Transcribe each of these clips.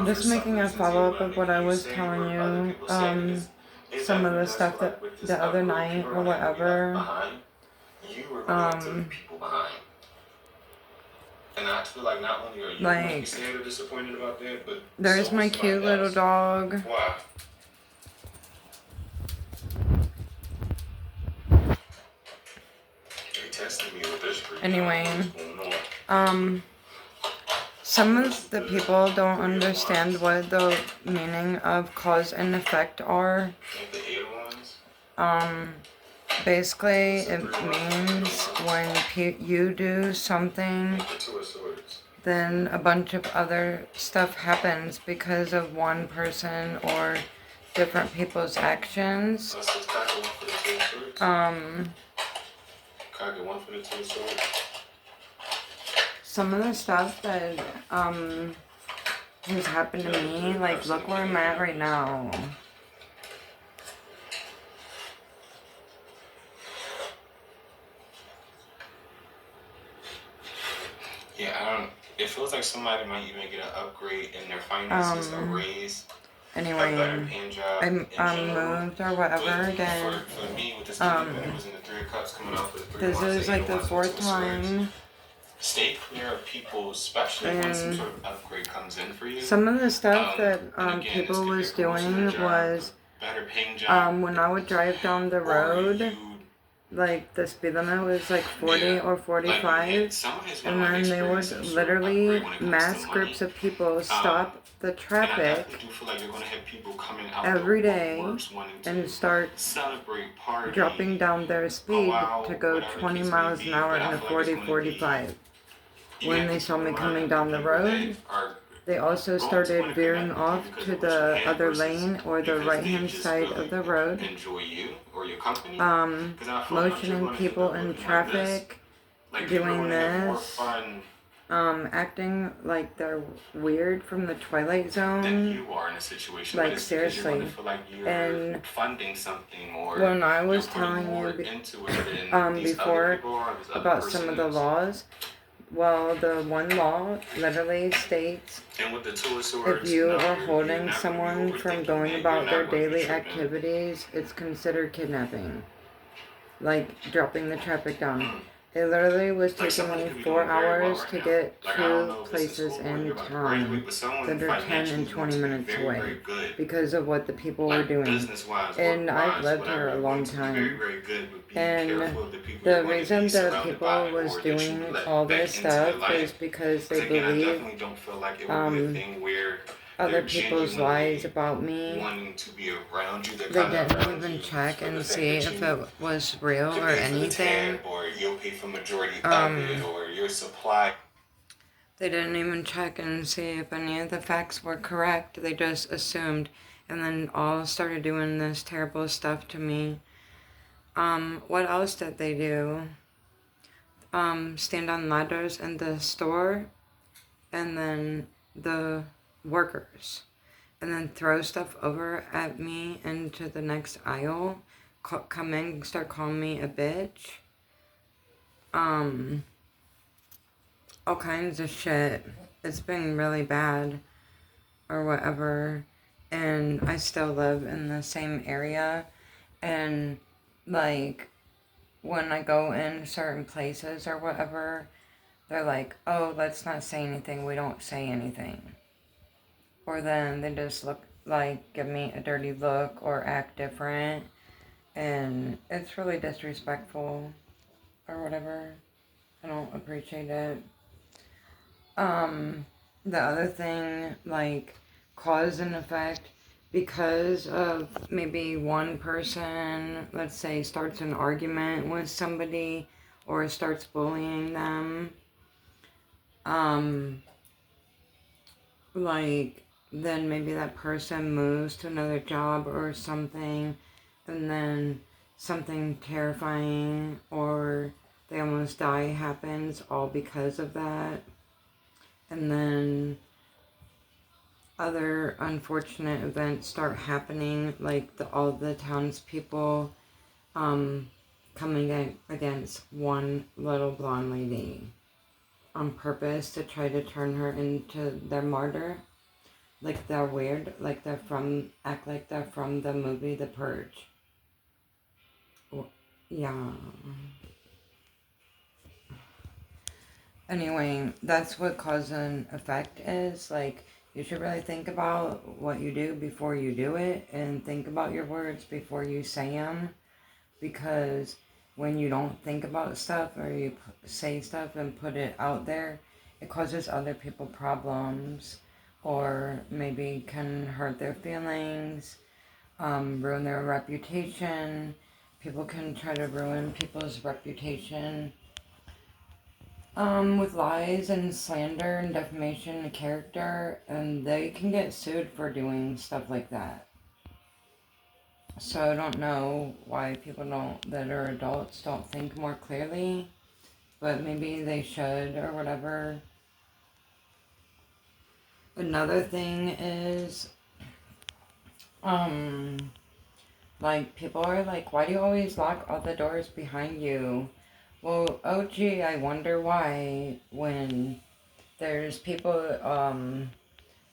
Just making a follow-up of what I was telling you, some of the stuff that the other night or whatever, like, there's my cute little dog. Anyway, some of the people don't understand what the meaning of cause and effect are. Basically, it means when you do something, then a bunch of other stuff happens because of one person or different people's actions. Some of the stuff that has happened to me, like, look where I'm at right now. It feels like somebody might even get an upgrade in their finances, a raise, anyway, a better paying job. I moved or whatever again. For me, with this it was in the Three of Cups coming off with 3 This is like the 4th time. Stay clear of people, especially when some sort of upgrade comes in for you. Some of the stuff that people was doing was when I would drive down the road, like the speed limit was like 40 or 45, and then they would literally, mass groups of people stop the traffic every day and start dropping down their speed to go 20 miles an hour in a 40-45. When they saw me coming down the road, they also started veering off to the other lane or the right-hand side of the road, motioning people in traffic, doing this, acting like they're weird from the Twilight Zone, like seriously. And when I was telling you before about some of the laws, well, the one law literally states if you are holding someone from going about their daily activities, it's considered kidnapping. Like dropping the traffic down. It literally was taking me 4 hours to get to places in town that are 10 and 20 minutes away because of what the people were doing. And I've lived here a long time. And the reason that people was doing all this stuff is because they believe other people's lies about me. They didn't even check and see if it was real or anything. They didn't even check and see if any of the facts were correct. They just assumed, and then all started doing this terrible stuff to me. What else did they do? Stand on ladders in the store, and then the workers, and then throw stuff over at me into the next aisle, come in, start calling me a bitch, all kinds of shit. It's been really bad, or whatever, and I still live in the same area, and, like, when I go in certain places or whatever, they're like, oh, let's not say anything, we don't say anything. Or then they just look like, give me a dirty look or act different. And it's really disrespectful or whatever. I don't appreciate it. The other thing, like, cause and effect, because of maybe one person, let's say, starts an argument with somebody or starts bullying them, like, then maybe that person moves to another job or something, and then something terrifying or they almost die happens, all because of that. And then other unfortunate events start happening, like all the townspeople coming against one little blonde lady. on purpose to try to turn her into their martyr. Like they're weird, like act like they're from the movie The Purge. Yeah. Anyway, that's what cause and effect is. Like, you should really think about what you do before you do it, and think about your words before you say them, because when you don't think about stuff or you say stuff and put it out there, it causes other people problems, or maybe can hurt their feelings, ruin their reputation. People can try to ruin people's reputation with lies and slander and defamation of character, and they can get sued for doing stuff like that. So I don't know why people that are adults don't think more clearly, but maybe they should or whatever. Another thing is, like, people are like, why do you always lock all the doors behind you? Well, oh gee, I wonder why when there's people,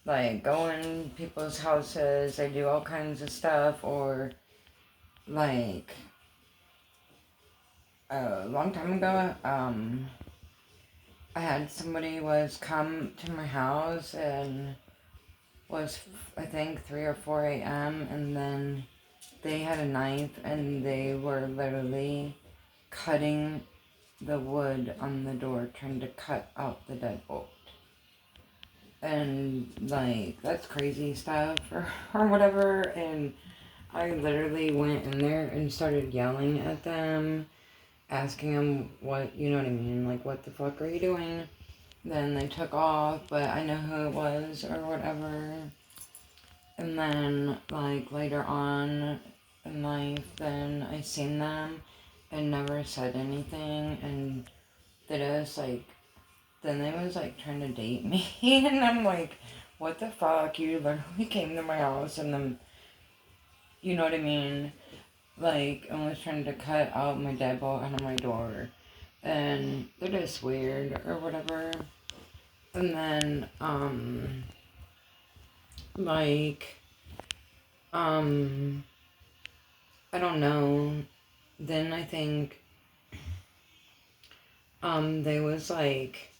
like, go in people's houses, they do all kinds of stuff, or, like, a long time ago, I had somebody was come to my house, and was, I think, 3 or 4 a.m., and then they had a knife, and they were literally cutting the wood on the door, trying to cut out the deadbolt. And, like, that's crazy stuff, or whatever, and I literally went in there and started yelling at them, asking them what, you know what I mean, like, what the fuck are you doing? Then they took off, but I know who it was, or whatever. And then, like, later on in life, then I seen them and never said anything, and they just, like, then they was, like, trying to date me, and I'm like, what the fuck, you literally came to my house, and then, you know what I mean, like, I was trying to cut out my deadbolt out of my door, and they're just weird, or whatever. And then, like, I don't know, then I think, they was, like,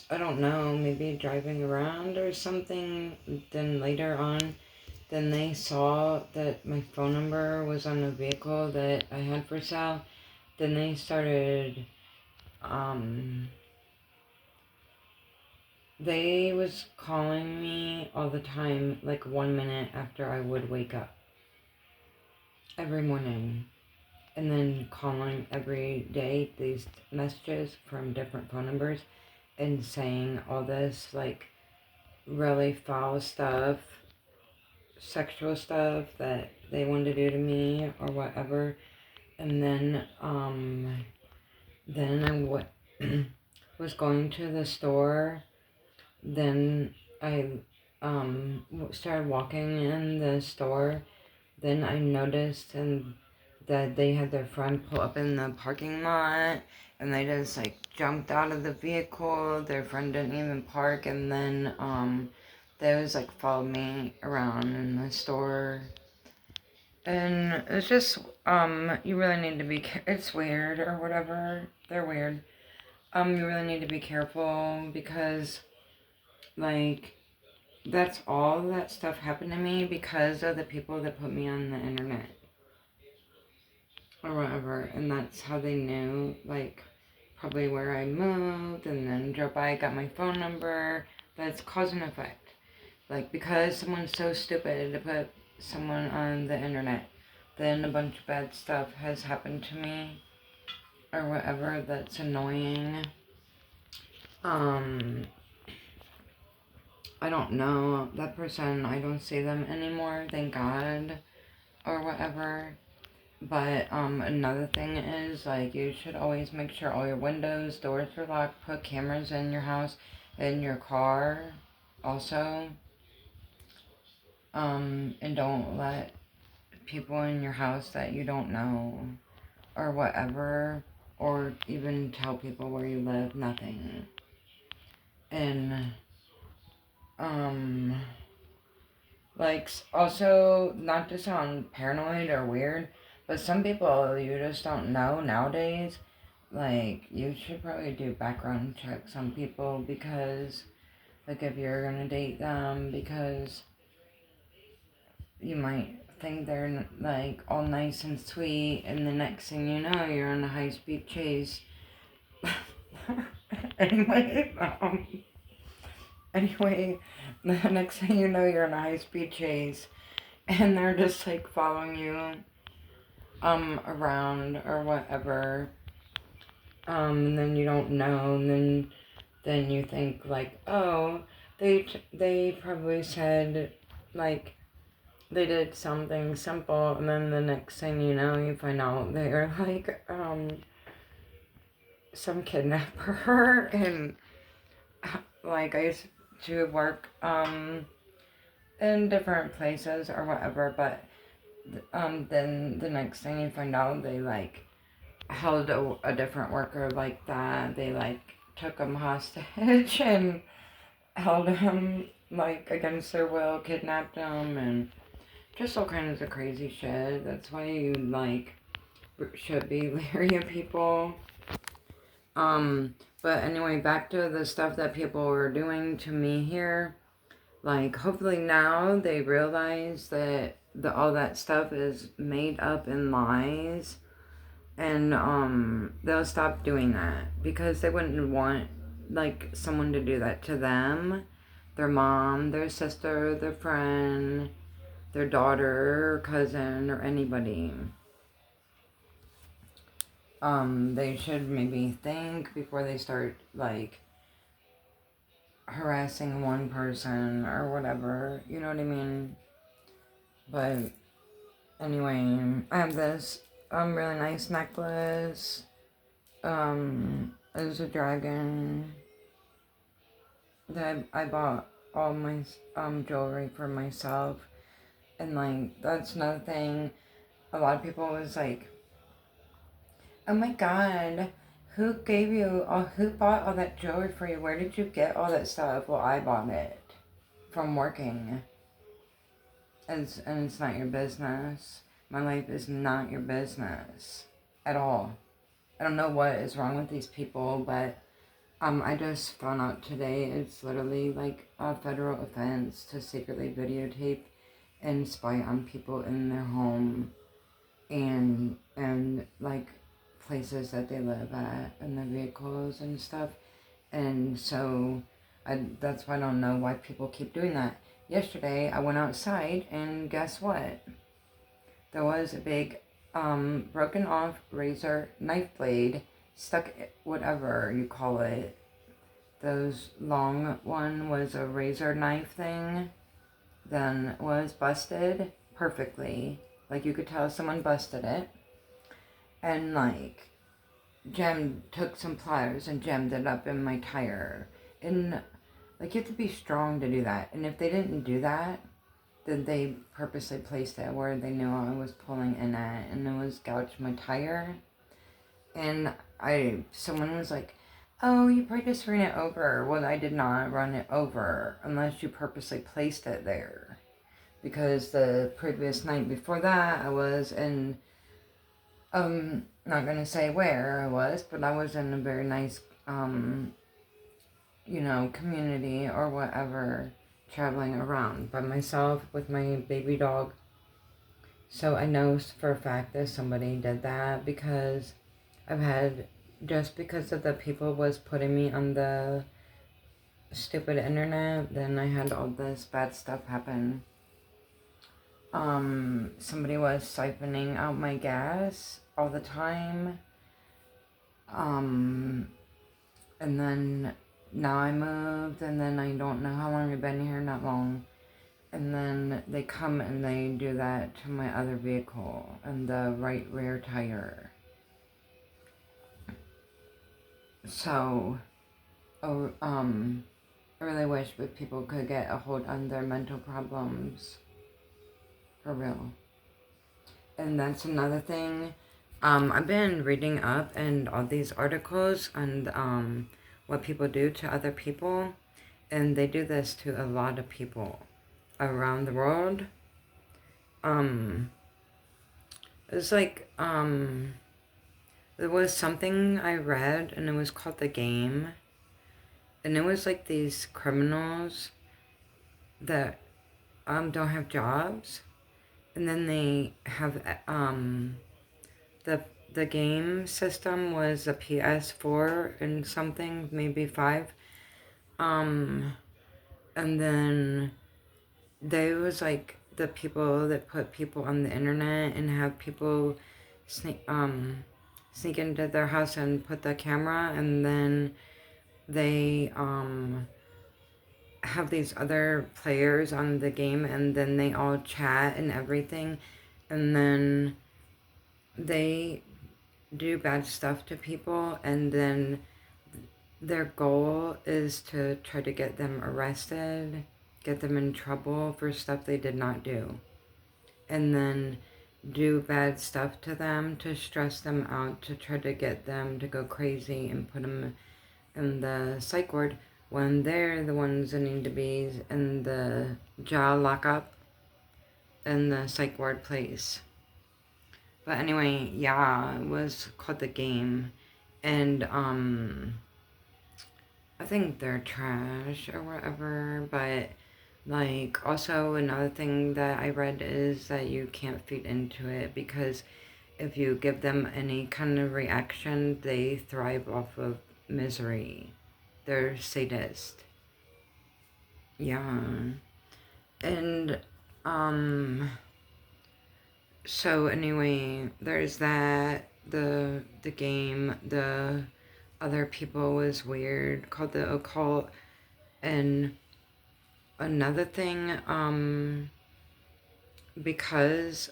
I don't know, maybe driving around or something, then later on, then they saw that my phone number was on a vehicle that I had for sale, then they started, they was calling me all the time, like 1 minute after I would wake up. Every morning. And then calling every day these messages from different phone numbers and saying all this, like, really foul stuff, sexual stuff that they wanted to do to me or whatever. And then I was going to the store. Then I started walking in the store. Then I noticed that they had their friend pull up in the parking lot, and they just, like, jumped out of the vehicle. Their friend didn't even park, and then they was, like, followed me around in the store. And it's just, you really need to be, it's weird or whatever, they're weird. You really need to be careful, because, like, that's all that stuff happened to me because of the people that put me on the internet. Or whatever, and that's how they knew, like, probably where I moved, and then drove by, got my phone number. That's cause and effect. Like, because someone's so stupid to put someone on the internet, then a bunch of bad stuff has happened to me, or whatever, that's annoying. I don't know, that person, I don't see them anymore, thank God, or whatever. But, another thing is, like, you should always make sure all your windows, doors are locked, put cameras in your house, in your car, also. And don't let people in your house that you don't know, or whatever, or even tell people where you live, nothing. And, like, also, not to sound paranoid or weird, but some people you just don't know nowadays. Like, you should probably do background checks on people because, like, if you're gonna date them, because you might think they're, like, all nice and sweet, and the next thing you know, you're on a high-speed chase. Anyway, the next thing you know, you're on a high-speed chase, and they're just, like, following you, around, or whatever, and then you don't know, and then you think, like, oh, they probably said, like, they did something simple, and then the next thing you know, you find out they're, like, some kidnapper, and, like, I used to work, in different places, or whatever, but, then the next thing you find out, they, like, held a different worker like that. They, like, took him hostage and held him, like, against their will, kidnapped him, and just all kinds of crazy shit. That's why you, like, should be leery of people. But anyway, back to the stuff that people were doing to me here. Like, hopefully now they realize that all that stuff is made up and lies. And, they'll stop doing that. Because they wouldn't want, like, someone to do that to them. Their mom, their sister, their friend, their daughter, or cousin, or anybody. They should maybe think before they start, like, harassing one person or whatever, you know what I mean? But anyway, I have this really nice necklace. It's a dragon that I bought all my jewelry for myself, and, like, that's another thing. A lot of people was like, oh my god, who bought all that jewelry for you? Where did you get all that stuff? Well, I bought it from working. And it's not your business. My life is not your business at all. I don't know what is wrong with these people, but I just found out today it's literally like a federal offense to secretly videotape and spy on people in their home and like places that they live at and their vehicles and stuff. And so that's why I don't know why people keep doing that. Yesterday I went outside and guess what? There was a big broken off razor knife blade stuck, whatever you call it. Those long one was a razor knife thing. Then was busted perfectly. Like, you could tell someone busted it. And, like, took some pliers and jammed it up in my tire. And, like, you have to be strong to do that. And if they didn't do that, then they purposely placed it where they knew I was pulling in at, and it was gouged my tire. And someone was like, oh, you probably just ran it over. Well, I did not run it over unless you purposely placed it there. Because the previous night before that, I was in, not gonna say where I was, but I was in a very nice, community or whatever, traveling around by myself with my baby dog. So I know for a fact that somebody did that, because just because of the people was putting me on the stupid internet, then I had all this bad stuff happen. Somebody was siphoning out my gas all the time. And then now I moved, and then I don't know how long I've been here, not long. And then they come and they do that to my other vehicle and the right rear tire. So, I really wish that people could get a hold on their mental problems. For real. And that's another thing. I've been reading up and all these articles on what people do to other people, and they do this to a lot of people around the world. It's like, there was something I read, and it was called The Game, and it was like these criminals that, don't have jobs, and then they have, the game system was a PS4 and something, maybe 5, and then they was like the people that put people on the internet and have people sneak into their house and put the camera, and then they have these other players on the game, and then they all chat and everything, and then they do bad stuff to people, and then their goal is to try to get them arrested, get them in trouble for stuff they did not do, and then do bad stuff to them to stress them out, to try to get them to go crazy and put them in the psych ward when they're the ones that need to be in the jail lockup in the psych ward place. But anyway, yeah, it was called The Game, and I think they're trash or whatever, but like also another thing that I read is that you can't feed into it, because if you give them any kind of reaction, they thrive off of misery. They're sadist. Yeah. And so anyway, there's that. The game, the other people was weird, called The Occult. And another thing, because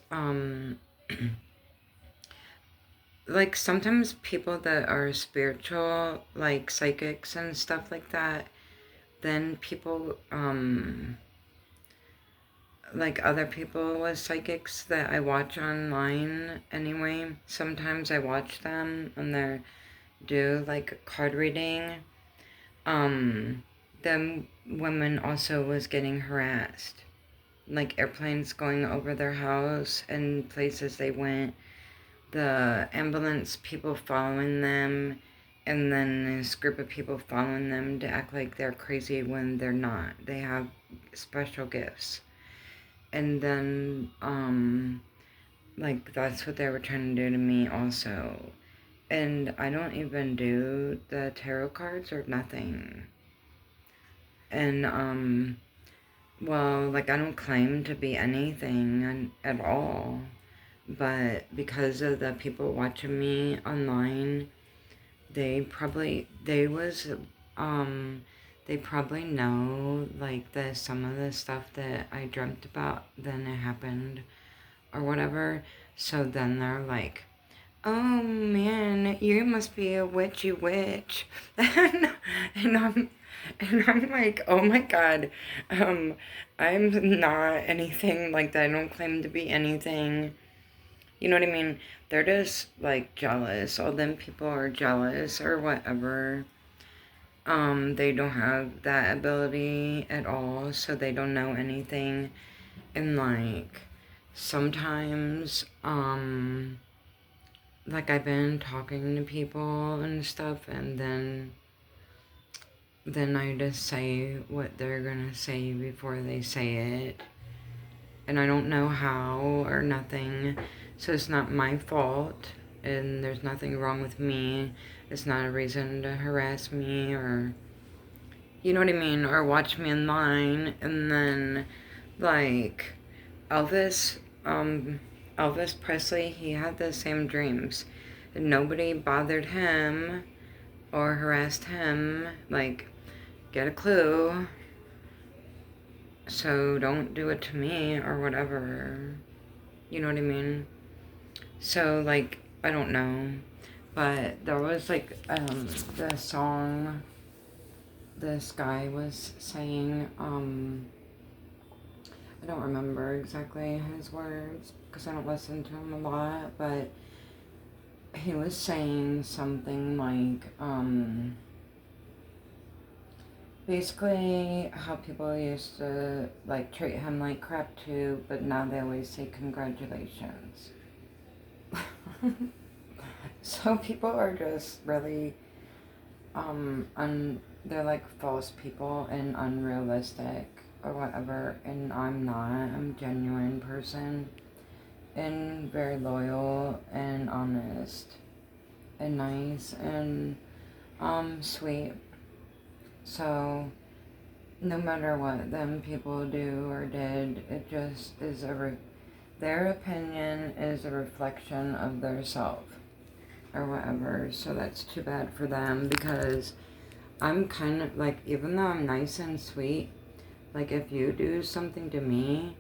like sometimes people that are spiritual, like psychics and stuff like that, then people like other people with psychics that I watch online anyway, sometimes I watch them and they do like card reading. Them women also was getting harassed, like airplanes going over their house and places they went, the ambulance people following them, and then this group of people following them to act like they're crazy when they're not. They have special gifts. And then, like, that's what they were trying to do to me also. And I don't even do the tarot cards or nothing. And, well, like, I don't claim to be anything at all. But because of the people watching me online, they probably know, like, some of the stuff that I dreamt about, then it happened, or whatever. So then they're like, oh man, you must be a witchy witch. and I'm like, oh my god, I'm not anything like that. I don't claim to be anything. You know what I mean? They're just, like, jealous. All them people are jealous or whatever. They don't have that ability at all, so they don't know anything. And, like, sometimes, like, I've been talking to people and stuff, and then I just say what they're gonna say before they say it. And I don't know how or nothing. So it's not my fault, and there's nothing wrong with me. It's not a reason to harass me, or, you know what I mean, or watch me online. And then, like, Elvis Presley, he had the same dreams. And nobody bothered him or harassed him. Like, get a clue. So don't do it to me or whatever. You know what I mean? So, like, I don't know. But there was, like, the song this guy was saying, I don't remember exactly his words because I don't listen to him a lot, but he was saying something like, basically how people used to, like, treat him like crap too, but now they always say congratulations. So people are just really, they're like false people and unrealistic or whatever, and I'm not. I'm a genuine person and very loyal and honest and nice and sweet. So no matter what them people do or did, it just is their opinion is a reflection of their self or whatever. So that's too bad for them, because I'm kind of like, even though I'm nice and sweet, like if you do something to me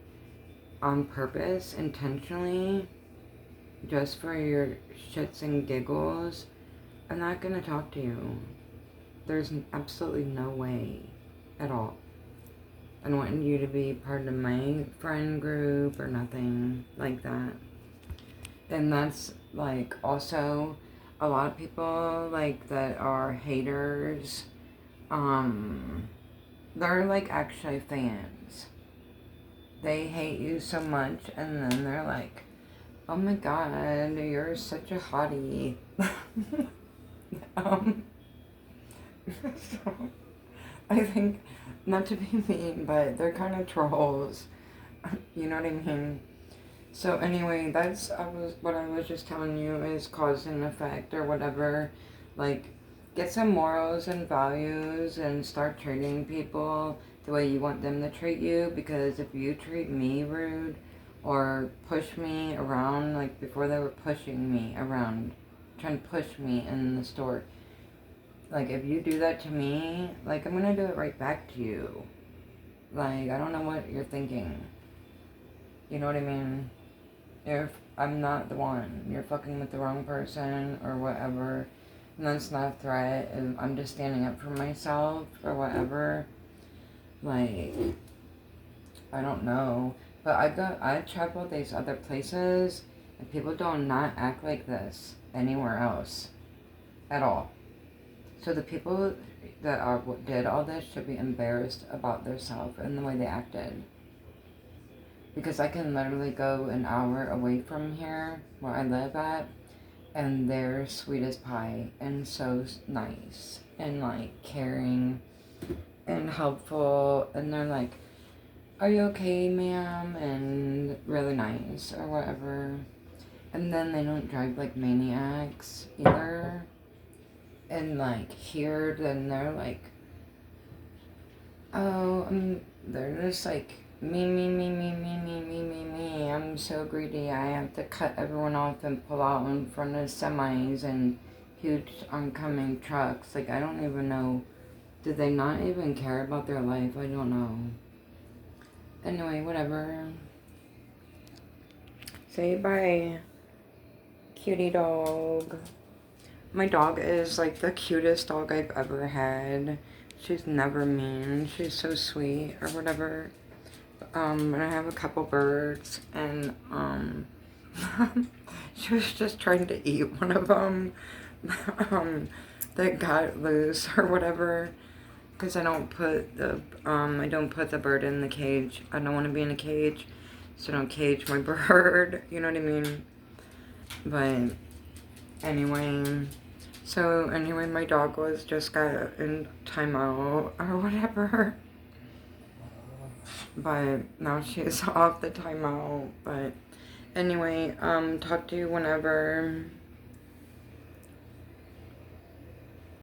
on purpose, intentionally, just for your shits and giggles, I'm not gonna talk to you. There's absolutely no way at all. I don't want you to be part of my friend group or nothing like that. And that's like also a lot of people like that are haters. They're like actually fans. They hate you so much, and then they're like, oh my god, you're such a hottie. So, I think, not to be mean, but they're kind of trolls. You know what I mean? So anyway, what I was just telling you is cause and effect or whatever. Like, get some morals and values and start treating people the way you want them to treat you, because if you treat me rude or push me around, like before they were pushing me around, trying to push me in the store, like if you do that to me, like I'm gonna do it right back to you. Like, I don't know what you're thinking. You know what I mean? If I'm not the one, you're fucking with the wrong person or whatever, and that's not a threat, and I'm just standing up for myself or whatever. Like, I don't know, but I traveled these other places, and people do not act like this anywhere else at all. So the people that did all this should be embarrassed about themselves and the way they acted. Because I can literally go an hour away from here, where I live at, and they're sweet as pie, and so nice, and like caring, and helpful, and they're like, are you okay, ma'am? And really nice, or whatever. And then they don't drive like maniacs, either. And like here, then they're like, oh, they're just like, me, I'm so greedy, I have to cut everyone off and pull out in front of semis and huge oncoming trucks. Like, I don't even know, did they not even care about their life? I don't know. Anyway, whatever. Say bye, cutie dog. My dog is like the cutest dog I've ever had. She's never mean. She's so sweet or whatever. And I have a couple birds, and she was just trying to eat one of them that got loose or whatever, because I don't put the bird in the cage. I don't want to be in a cage, so I don't cage my bird. You know what I mean? But anyway, my dog was just got in timeout or whatever. But now she's off the timeout. But anyway, talk to you whenever.